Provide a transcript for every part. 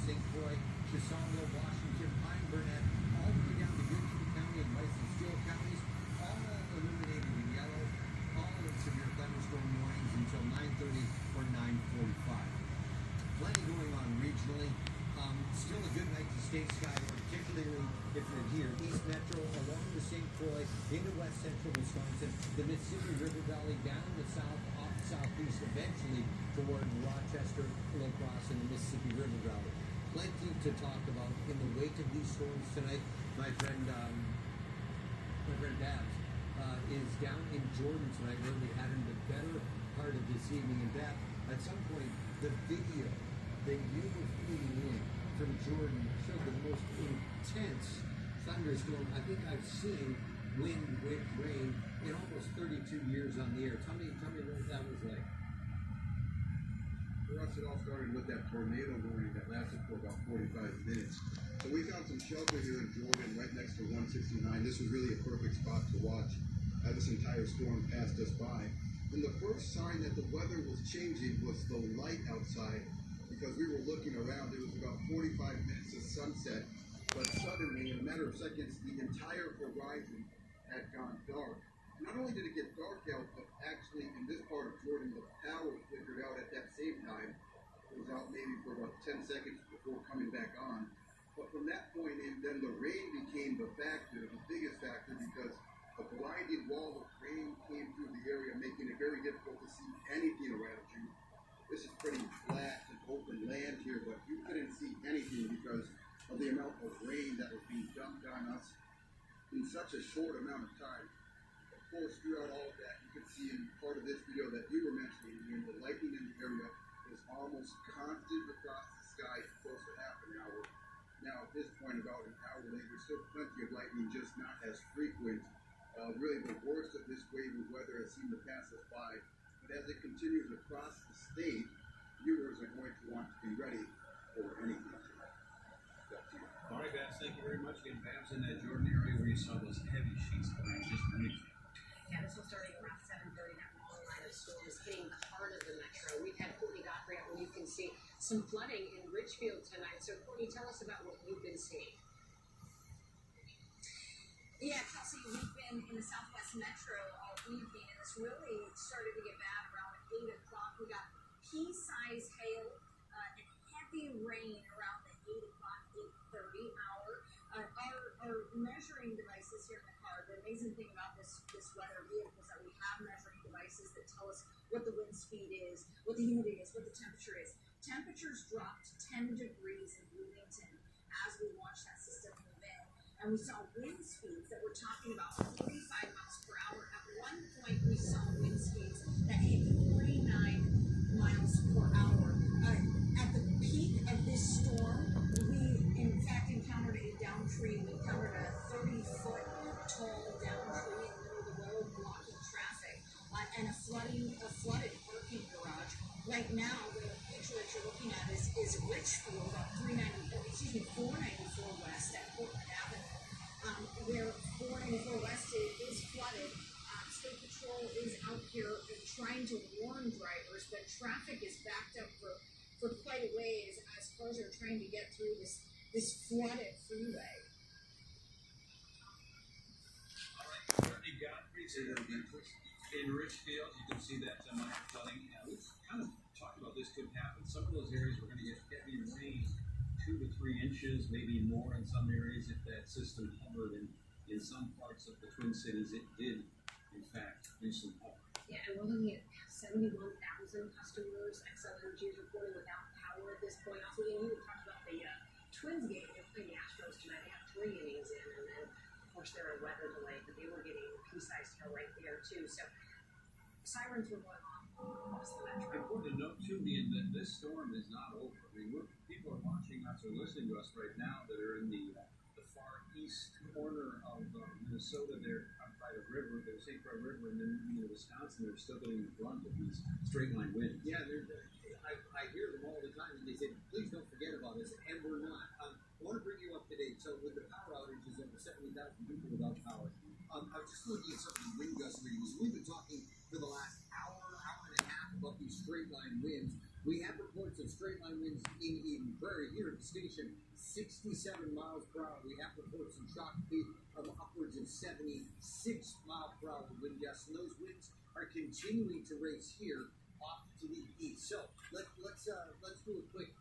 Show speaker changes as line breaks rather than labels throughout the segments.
St. Croix, Chisago, Washington, Pine Burnett, all the way down to Goodhue County and Bison Steele counties, all illuminated in yellow, all in severe thunderstorm warnings until 9:30 or 9:45. Plenty going on regionally. Still a good night to stay skyward, particularly if you're here, East Metro, along the St. Croix, into west central Wisconsin, the Mississippi River Valley, down the south, off southeast, eventually toward Rochester, La Crosse, and the Mississippi River Valley. Plenty to talk about in the wake of these storms tonight. My friend Babs is down in Jordan tonight, where we had him the better part of this evening. And Babs, at some point, the video that you were feeding in from Jordan showed the most intense thunderstorm I think I've seen, wind with rain, in almost 32 years on the air. Tell me what that was like.
For us, it all started with that tornado warning that lasted for about 45 minutes. So we found some shelter here in Jordan, right next to 169. This was really a perfect spot to watch as this entire storm passed us by. And the first sign that the weather was changing was the light outside, because we were looking around. It was about 45 minutes to sunset, but suddenly, in a matter of seconds, the entire horizon had gone dark. Not only did it get dark out, but actually in this part of Jordan, the power flickered out at that same time. It was out maybe for about 10 seconds before coming back on. But from that point in, then the rain became the factor, the biggest factor, because a blinding wall of rain came through the area, making it very difficult to see anything around you. This is pretty flat and open land here, but you couldn't see anything because of the amount of rain that was being dumped on us in such a short amount of time. Of course, throughout all of that, you could see in part of this video that you were mentioning, when the lightning in the area was almost constant across the sky for close to half an hour. Now, at this point, about an hour later, still plenty of lightning, just not as frequent. Really, the worst of this wave of weather has seemed to pass us by. But as it continues across the state, viewers are going to want to be ready for anything.
All right, Babs, thank you very much. Again, Babs, in that Jordan area where you saw those heavy sheets of rain just minutes ago.
Yeah, this will start around 7:30. That long line of storms hitting the heart of the metro. We've had Courtney Godfrey out where you can see some flooding in Richfield tonight. So, Courtney, tell us about what you've been seeing.
Yeah, Kelsey, we've been in the Southwest Metro all evening, and this really started to get bad around 8 o'clock. We got pea-sized hail and heavy rain around the 8 o'clock, 8:30 hour. Our measuring devices here in the car, the amazing thing about this weather vehicle is that we have measuring devices that tell us what the wind speed is, what the humidity is, what the temperature is. Temperatures dropped 10 degrees in Bloomington as we watched that system move in. And we saw wind speeds that we're talking about 45 miles per hour. At one point, we saw wind speeds that hit 49 miles per hour. At the peak of this storm, we in fact encountered a down tree. We encountered a 30-foot tall down tree in the middle of the road, blocking traffic, and a flooded parking garage. Right now, the picture that you're looking at is Richfield on 494 West at Portland Avenue. Where 494 West is flooded. State Patrol is out here trying to warn drivers, but traffic is backed up for quite a ways as cars are trying to get through this flooded freeway.
All right, Courtney Godfrey, say that again, please. In Richfield, you can see that minor flooding. We've kind of talked about this could happen. Some of those areas we're going to get heavy rain, 2 to 3 inches, maybe more in some areas if that system hovered. In some parts of the Twin Cities, it did, in fact, do some power.
Yeah, and we're looking at 71,000 customers. Xcel Energy is reporting without power at this point. Also, you talked about the Twins game. They're playing the Astros tonight. They have 3 innings in, and then, of course, they're a weather delay, but they were getting pea-sized hail right there, too. So, sirens were going on across the metro.
Important to note, too, Ian, that this storm is not over. I mean, people are watching us or listening to us right now that are in the far east corner of Minnesota there by the river, the St. Croix River, and then moving into Wisconsin. They're still getting the brunt of these straight line winds.
Yeah, I hear them all the time, and they say, please don't forget about us, and we're not. I want to bring you up to date. So with the power outages, over 70,000 people without power. I was just looking at some of the wind gust readings. We've been talking for the last hour and a half about these straight line winds. We have reports of straight line winds in Eden Prairie here at the station, 67 miles per hour. We have reports in Shakopee of upwards of 76 mile per hour wind gusts, and those winds are continuing to race here off to the east. So let's do a quick,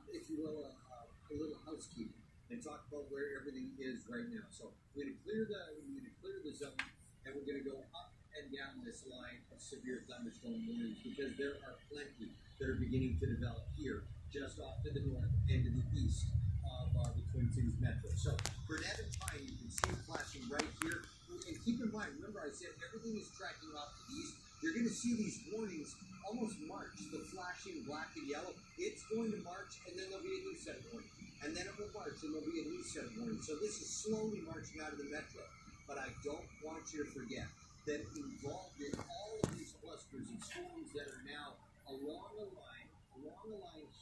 if you will, a little housekeeping and talk about where everything is right now. So we're going to clear the zone, and we're going to go up and down this line of severe thunderstorm warnings because there are plenty that are beginning to develop here just off to the north and to the east of the Twin Cities Metro. So Burnett and Pine, you can see flashing right here. And keep in mind, remember I said everything is tracking off to the east. You're going to see these warnings almost march, the flashing black and yellow. It's going to march, and then there'll be a new set of warnings. And then it will march, and there'll be a new set of warnings. So this is slowly marching out of the metro. But I don't want you to forget that involved in all of these clusters of storms that are now along the line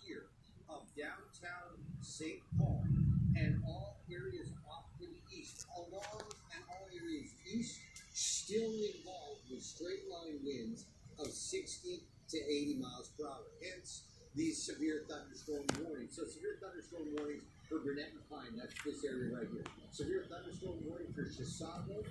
here of downtown St. Paul and all areas off to the east, still involved with straight line winds of 60 to 80 miles per hour. Hence these severe thunderstorm warnings. So severe thunderstorm warnings for Burnett and Pine, that's this area right here. Severe thunderstorm warning for Chisago,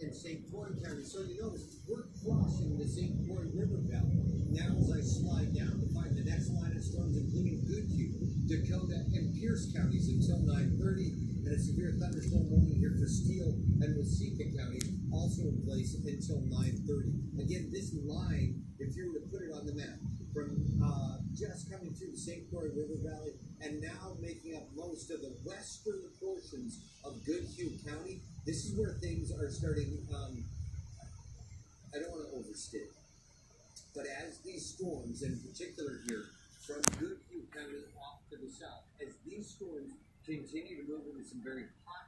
and St. Croix County. So you notice we're crossing the St. Croix River Valley. Now as I slide down to find the next line of storms, including Goodhue, Dakota, and Pierce counties until 9:30, and a severe thunderstorm warning here for Steele and Waseca County, also in place until 9:30. Again, this line, if you were to put it on the map, from just coming through the St. Croix River Valley and now making up most of the western portions of Goodhue County, this is where things are starting, I don't want to overstate, but as these storms, in particular here, from Goodhue County off to the south, as these storms continue to move into some very hot,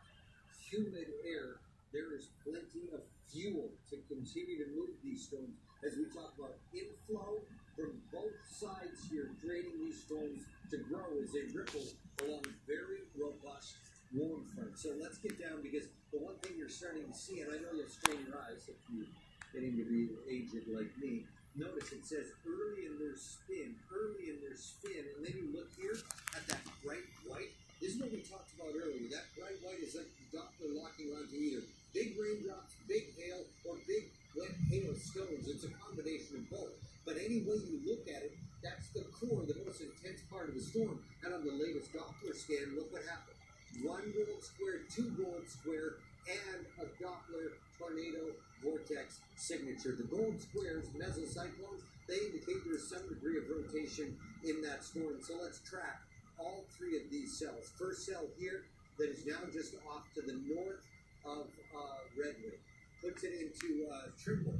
humid air, there is plenty of fuel to continue to move these storms as we talk about inflow from both sides here, creating these storms to grow as they ripple along very robust warm front. So let's get down, because the one thing you're starting to see, and I know you'll strain your eyes if you're getting to be aged like me, notice it says early in their spin, and then you look here at that bright white. This is what we talked about earlier. That bright white is like the Doppler locking onto either big raindrops, big hail, or big wet hail stones. It's a combination of both. But any way you look at it, that's the core, the most intense part of the storm. And on the latest Doppler scan, look what happened. 1 gold square, 2 gold square, and a Doppler tornado vortex signature. The gold squares, mesocyclones, they indicate there's some degree of rotation in that storm. So let's track all three of these cells. First cell here that is now just off to the north of Redwood, puts it into Trimble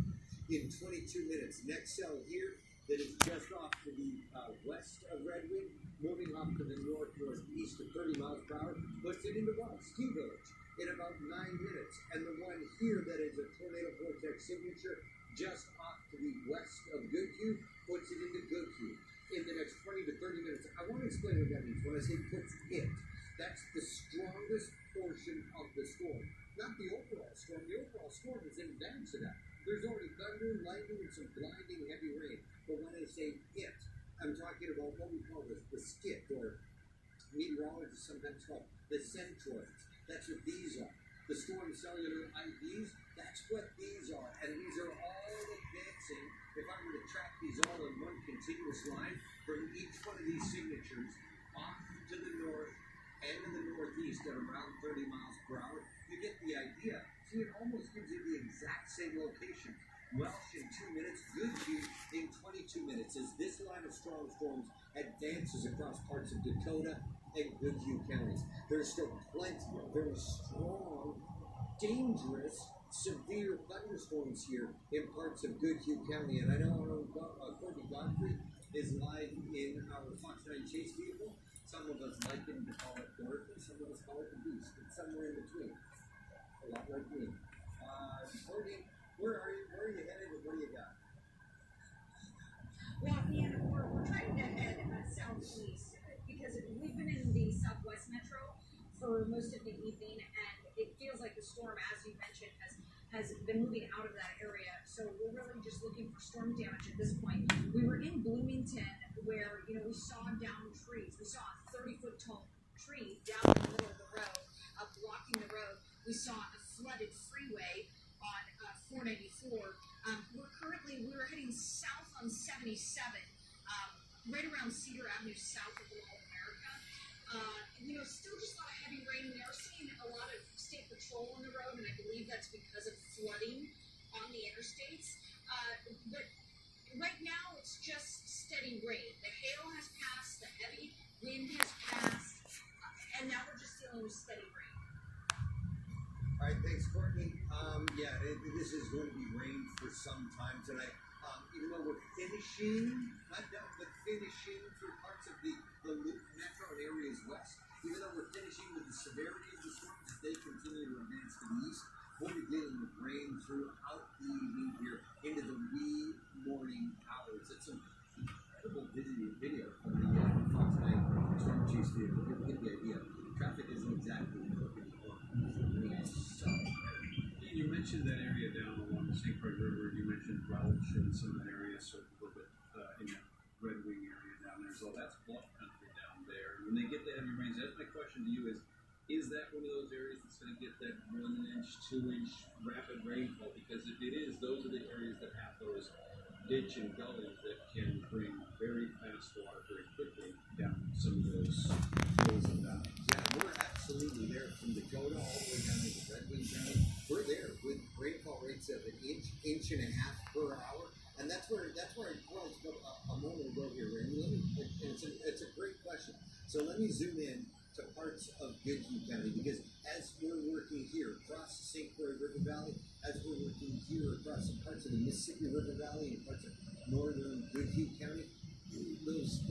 in 22 minutes. Next cell here that is just off to the west of Redwood, moving off to the northeast of 30 miles per hour, puts it into what? Ski Village in about 9 minutes. And the one here that is a tornado vortex signature just off to the west of Goodhue puts it into Goodhue in the next 20 to 30 minutes. I want to explain what that means. When I say puts it, that's the strongest portion of the storm, not the overall storm. The overall storm is in advance of that. There's already thunder, lightning, and some blinding heavy rain. But when I say it, I'm talking about what we call the skit, or meteorologists sometimes call the centroids. That's what these are. The storm cellular IVs, that's what these are. And these are all advancing. If I were to track these all in one continuous line from each one of these signatures off to the north and to the northeast at around 30 miles per hour, you get the idea. See, it almost gives you the exact same location. Welsh in 2 minutes, Goodhue in 22 minutes, as this line of strong storms advances across parts of Dakota and Goodhue counties. There's still plenty of very strong, dangerous, severe thunderstorms here in parts of Goodhue County. And I know our Courtney Godfrey is live in our Fox 9 Chase vehicle. Some of us like him to call it Dorothy, some of us call it the Beast. It's somewhere in between. A lot like me. Courtney, where are you? Where are you headed, and what do you got?
Well, Ian, we're trying to head southeast because we've been in the southwest metro for most of the evening, and it feels like the storm, as you mentioned, has been moving out of that area. So we're really just looking for storm damage at this point. We were in Bloomington where, you know, we saw downed trees. We saw a 30-foot tall tree down in the middle of the road, blocking the road. We saw a flooded freeway on 494. We were heading south on 77, right around Cedar Avenue south of Mall of America. You know, still just a lot of heavy rain. We are seeing a lot of state patrol on the road, and I believe that's because of flooding on the interstates. But right now, it's just steady rain. The hail has passed, the heavy wind has passed, and now we're just dealing with steady rain.
All right, thanks, Courtney. This is going to be rain for some time tonight. Even though we're finishing, not done, but finishing through parts of the Loop Metro and areas west. Even though we're finishing with the severity of the storms as they continue to advance to the east, we'll be dealing with rain throughout the evening here into the wee morning hours. It's some incredible video from the Fox 9 Storm Chiefs video. You'll get the idea. Traffic isn't exactly looking for so.
You mentioned that area down along the St. Croix River. You mentioned Welch and some of that area, so a little bit in that Red Wing area down there. So that's bluff country down there. When they get the heavy rains, that's my question to you is that one of those areas that's going to get that 1 inch, 2 inch rapid rainfall? Because if it is, those are the areas that have those ditch and gullies that can bring very fast water very quickly down some of those hills and valleys.
Yeah, we're absolutely there from Dakota all the way down to the Red Wing County. We're there with rainfall rates of an inch and a half per hour, and that's where I was a moment ago here, Randy. It's a great question. So let me zoom in to parts of Goodhue County, because as we're working here across the St. Croix River Valley, as we're working here across some parts of the Mississippi River Valley and parts of northern Goodhue County, those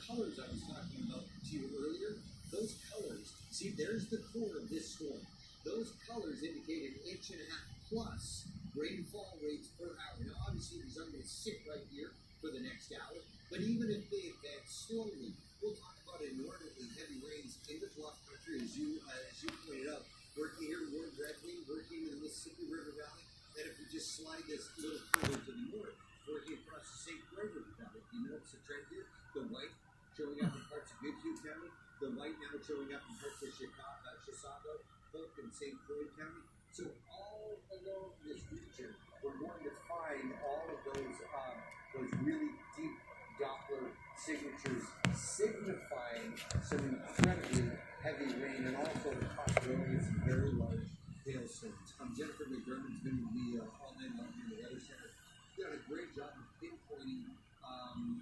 colors I was talking about to you earlier, those colors, see, there's the core of this storm. Those colors indicate an inch and a half plus rainfall rates per hour. Now, obviously, these aren't going to sit right here for the next hour, but even if they advance slowly, we'll talk about inordinately heavy rains in the bluff country, as you pointed out, working here toward Red Wing, working in the Mississippi River Valley, and if we just slide this little further to the north, working across the St. Croix River Valley, you notice the trend here? The white showing up in parts of Goodhue County, the white now showing up in parts of Chisago, Hook, and St. Croix County. So all along this region, we're going to find all of those really deep Doppler signatures signifying some incredibly heavy rain and also the possibility of some very large hailstones. Jennifer McDermott's been with me all night long in the Weather Center. Done a great job of pinpointing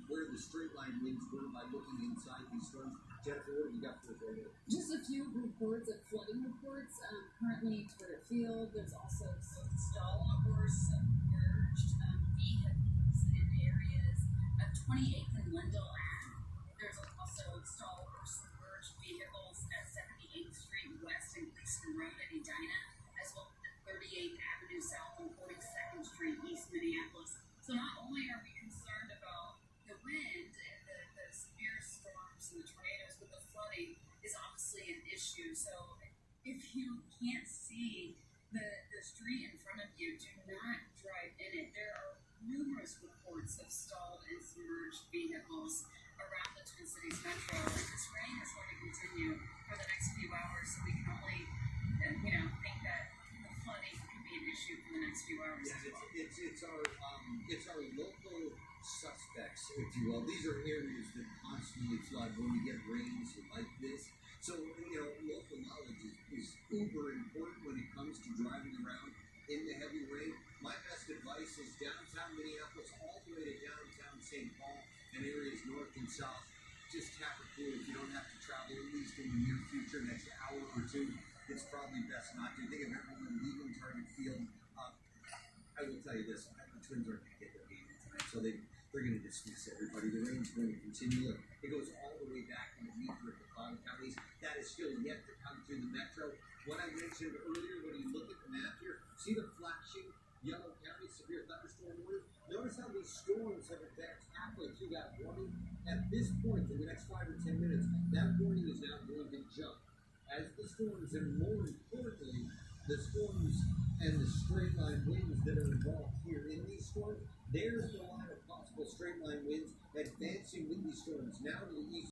where the straight line winds were by looking inside these storms. Jennifer, what have you got for us right now?
Just a few reports of flooding reports. Currently, Twitter Field, there's also some stall or submerged vehicles in areas of 28th and Lindell Ave. There's also stall or submerged vehicles at 78th Street West and Gleason Road at Edina, as well as 38th Avenue South and 42nd Street East Minneapolis. So not only are we concerned about the wind and the severe storms and the tornadoes, but the flooding is obviously an issue. So if you can't see the street in front of you, do not drive in it. There are numerous reports of stalled and submerged vehicles around the Twin Cities Metro. And this rain is going to continue for the next few hours, so we can only, think that the flooding could be an issue for the next few hours.
Yeah, it's our local suspects, if you will. These are areas that constantly flood when we get rains like this. So, local knowledge is uber important when it comes to driving around in the heavy rain. My best advice is downtown Minneapolis all the way to downtown St. Paul and areas north and south. Just tap a pool if you don't have to travel, at least in the near future, next hour or two. It's probably best not to. Think of everyone leaving Target Field. I will tell you this, the Twins aren't going to get their game tonight, so they're going to dismiss everybody. The rain's going to continue. It goes all the way back in the Meeker and the Cloud counties. That is still yet to come through the metro. What I mentioned earlier, when you look at the map here, see the flashing yellow county severe thunderstorm warning? Notice how these storms have advanced halfway through that warning. At this point, in the next 5 or 10 minutes, that warning is now going to jump. As the storms, and more importantly, the storms and the straight line winds that are involved here in these storms, there's a lot of possible straight line winds advancing with these storms now to the east.